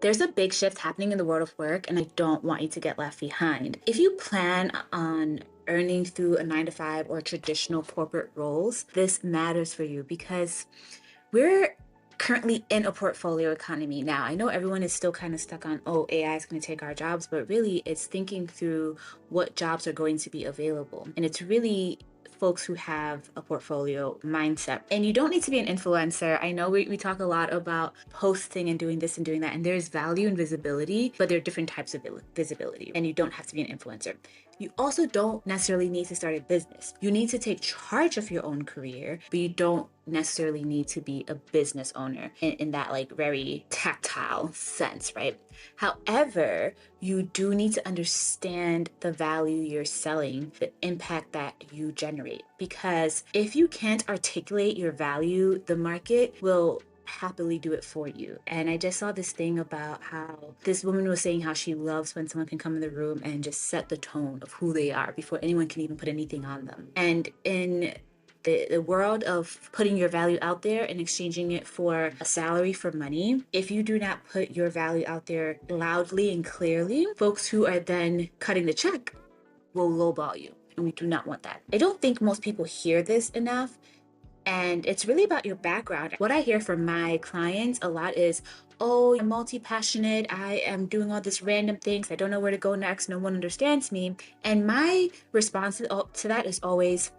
There's a big shift happening in the world of work, and I don't want you to get left behind. If you plan on earning through a 9 to 5 or traditional corporate roles, this matters for you because we're currently in a portfolio economy now. I know everyone is still kind of stuck on, oh, AI is going to take our jobs, but really it's thinking through what jobs are going to be available. And it's really folks who have a portfolio mindset. And you don't need to be an influencer. I know we talk a lot about posting and doing this and doing that, and there's value in visibility, but there are different types of visibility, and you don't have to be an influencer. You also don't necessarily need to start a business. You need to take charge of your own career, but you don't necessarily need to be a business owner in that like very tactile sense, right? However, you do need to understand the value you're selling, the impact that you generate. Because if you can't articulate your value, the market will happily do it for you. And I just saw this thing about how this woman was saying how she loves when someone can come in the room and just set the tone of who they are before anyone can even put anything on them. And in the world of putting your value out there and exchanging it for a salary for money, if you do not put your value out there loudly and clearly, folks who are then cutting the check will lowball you. And we do not want that. I don't think most people hear this enough. And it's really about your background. What I hear from my clients a lot is, oh, I'm multi-passionate. I am doing all this random things. I don't know where to go next. No one understands me. And my response to that is always,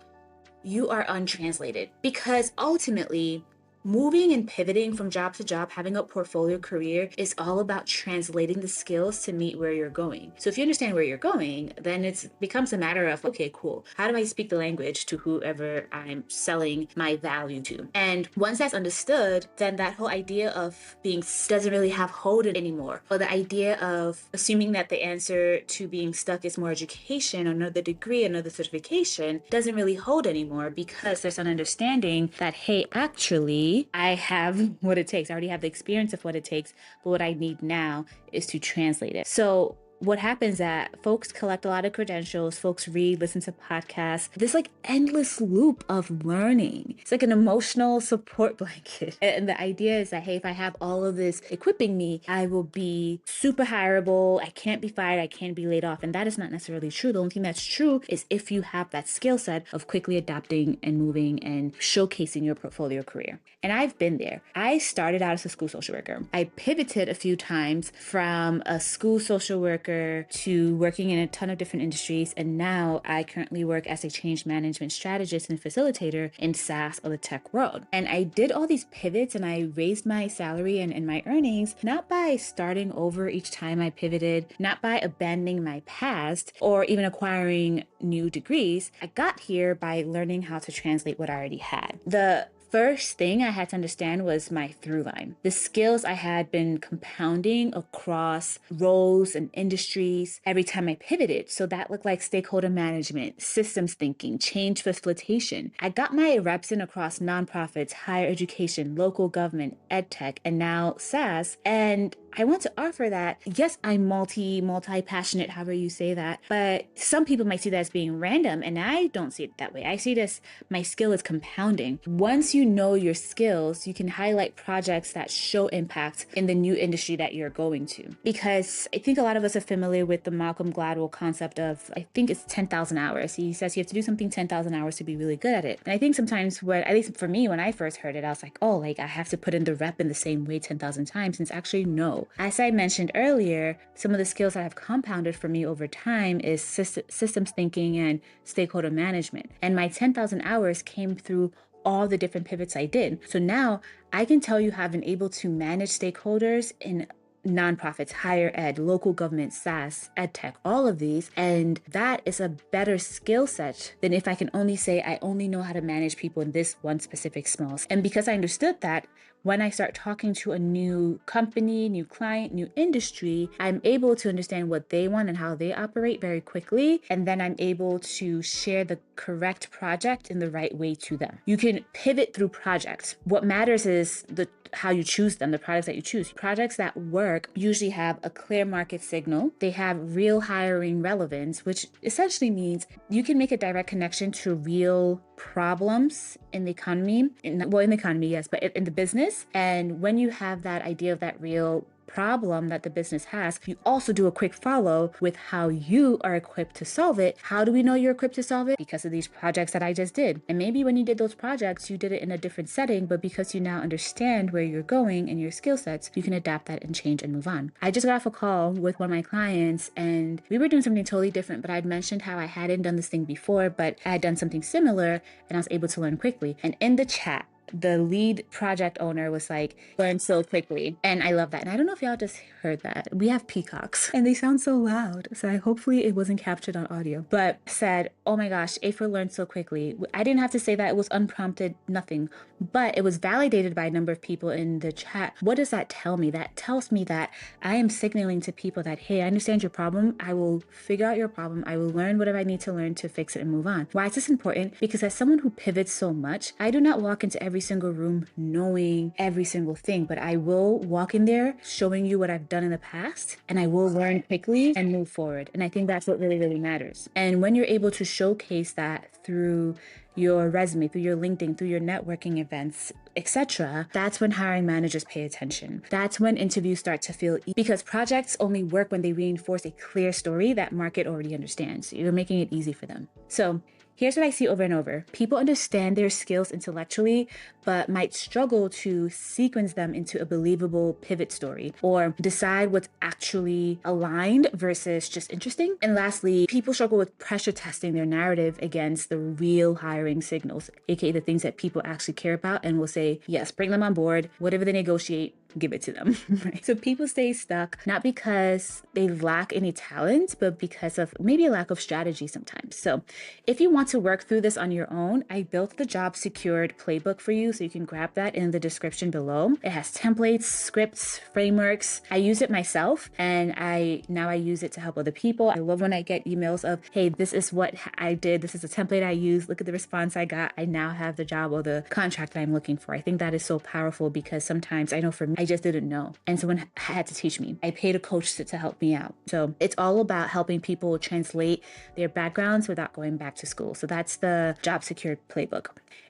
you are untranslated. Because ultimately, moving and pivoting from job to job, having a portfolio career is all about translating the skills to meet where you're going. So if you understand where you're going, then it becomes a matter of, okay, cool. How do I speak the language to whoever I'm selling my value to? And once that's understood, then that whole idea of being doesn't really have hold anymore. Or the idea of assuming that the answer to being stuck is more education, another degree, another certification doesn't really hold anymore, because there's an understanding that, hey, actually, I have what it takes. I already have the experience of what it takes, but what I need now is to translate it. So what happens that folks collect a lot of credentials, folks read, listen to podcasts, this like endless loop of learning. It's like an emotional support blanket. And the idea is that, hey, if I have all of this equipping me, I will be super hireable. I can't be fired. I can't be laid off. And that is not necessarily true. The only thing that's true is if you have that skill set of quickly adapting and moving and showcasing your portfolio career. And I've been there. I started out as a school social worker. I pivoted a few times from a school social worker to working in a ton of different industries. And now I currently work as a change management strategist and facilitator in SaaS or the tech world. And I did all these pivots and I raised my salary and my earnings, not by starting over each time I pivoted, not by abandoning my past or even acquiring new degrees. I got here by learning how to translate what I already had. The first thing I had to understand was my through line. The skills I had been compounding across roles and industries every time I pivoted. So that looked like stakeholder management, systems thinking, change facilitation. I got my reps in across nonprofits, higher education, local government, ed tech, and now SaaS. And I want to offer that, yes, I'm multi-passionate, however you say that, but some people might see that as being random, and I don't see it that way. I see this, my skill is compounding. Once you know your skills, you can highlight projects that show impact in the new industry that you're going to. Because I think a lot of us are familiar with the Malcolm Gladwell concept of, I think it's 10,000 hours. He says you have to do something 10,000 hours to be really good at it. And I think sometimes at least for me, when I first heard it, I was like, oh, like I have to put in the rep in the same way 10,000 times. And it's actually no. As I mentioned earlier, some of the skills that have compounded for me over time is systems thinking and stakeholder management. And my 10,000 hours came through all the different pivots I did. So now I can tell you how I've been able to manage stakeholders in nonprofits, higher ed, local government, SaaS, ed tech, all of these. And that is a better skill set than if I can only say I only know how to manage people in this one specific small. And because I understood that, when I start talking to a new company, new client, new industry, I'm able to understand what they want and how they operate very quickly. And then I'm able to share the correct project in the right way to them. You can pivot through projects. What matters is how you choose them, the products that you choose. Projects that work usually have a clear market signal. They have real hiring relevance, which essentially means you can make a direct connection to real problems in the economy, in the economy, yes, but in the business. And when you have that idea of that real problem that the business has, you also do a quick follow with how you are equipped to solve it. How do we know you're equipped to solve it? Because of these projects that I just did. And maybe when you did those projects, you did it in a different setting, but because you now understand where you're going and your skill sets, you can adapt that and change and move on. I just got off a call with one of my clients and we were doing something totally different, but I'd mentioned how I hadn't done this thing before, but I had done something similar and I was able to learn quickly. And in the chat, the lead project owner was like, learn so quickly. And I love that. And I don't know if y'all just heard that. We have peacocks and they sound so loud. So hopefully it wasn't captured on audio, but said, oh my gosh, April learned so quickly. I didn't have to say that. It was unprompted, nothing, but it was validated by a number of people in the chat. What does that tell me? That tells me that I am signaling to people that, hey, I understand your problem. I will figure out your problem. I will learn whatever I need to learn to fix it and move on. Why is this important? Because as someone who pivots so much, I do not walk into every single room knowing every single thing, but I will walk in there showing you what I've done in the past, and I will learn quickly and move forward. And I think that's what really, really matters. And when you're able to showcase that through your resume, through your LinkedIn, through your networking events, etc., that's when hiring managers pay attention. That's when interviews start to feel easy, because projects only work when they reinforce a clear story that market already understands. You're making it easy for them. So here's what I see over and over. People understand their skills intellectually, but might struggle to sequence them into a believable pivot story or decide what's actually aligned versus just interesting. And lastly, people struggle with pressure testing their narrative against the real hiring signals, aka the things that people actually care about, and will say, yes, bring them on board, whatever they negotiate, give it to them. Right? So people stay stuck, not because they lack any talent, but because of maybe a lack of strategy sometimes. So if you want to work through this on your own, I built the job secured playbook for you, so you can grab that in the description below. It has templates, scripts, frameworks. I use it myself, and I use it to help other people. I love when I get emails of, hey, this is what I did. This is a template I used. Look at the response I got. I now have the job or the contract that I'm looking for. I think that is so powerful, because sometimes, I know for me, I just didn't know, and someone had to teach me. I paid a coach to help me out. So it's all about helping people translate their backgrounds without going back to school. So that's the job secured playbook.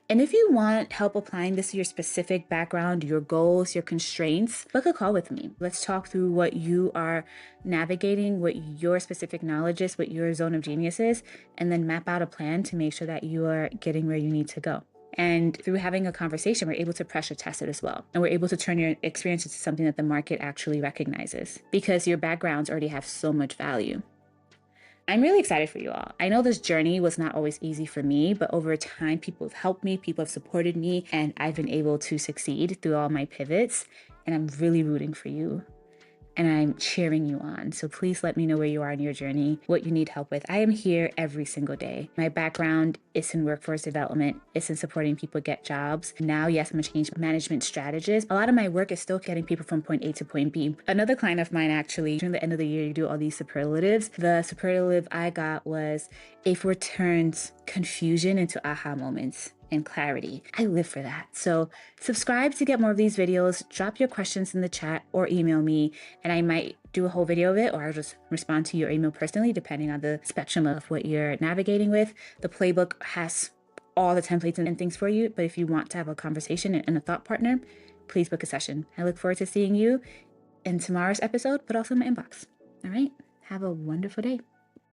And if you want help applying this to your specific background, your goals, your constraints, book a call with me. Let's talk through what you are navigating, what your specific knowledge is, what your zone of genius is, and then map out a plan to make sure that you are getting where you need to go. And through having a conversation, we're able to pressure test it as well. And we're able to turn your experience into something that the market actually recognizes, because your backgrounds already have so much value. I'm really excited for you all. I know this journey was not always easy for me, but over time, people have helped me, people have supported me, and I've been able to succeed through all my pivots. And I'm really rooting for you, and I'm cheering you on. So please let me know where you are in your journey, what you need help with. I am here every single day. My background is in workforce development. It's in supporting people get jobs. Now, yes, I'm a change management strategist. A lot of my work is still getting people from point A to point B. Another client of mine, actually, during the end of the year, you do all these superlatives. The superlative I got was, A4 turns confusion into aha moments and clarity. I live for that. So subscribe to get more of these videos. Drop your questions in the chat or email me, and I might do a whole video of it, or I'll just respond to your email personally, depending on the spectrum of what you're navigating with. The playbook has all the templates and things for you, but if you want to have a conversation and a thought partner, please book a session. I look forward to seeing you in tomorrow's episode, but also in my inbox. All right, have a wonderful day.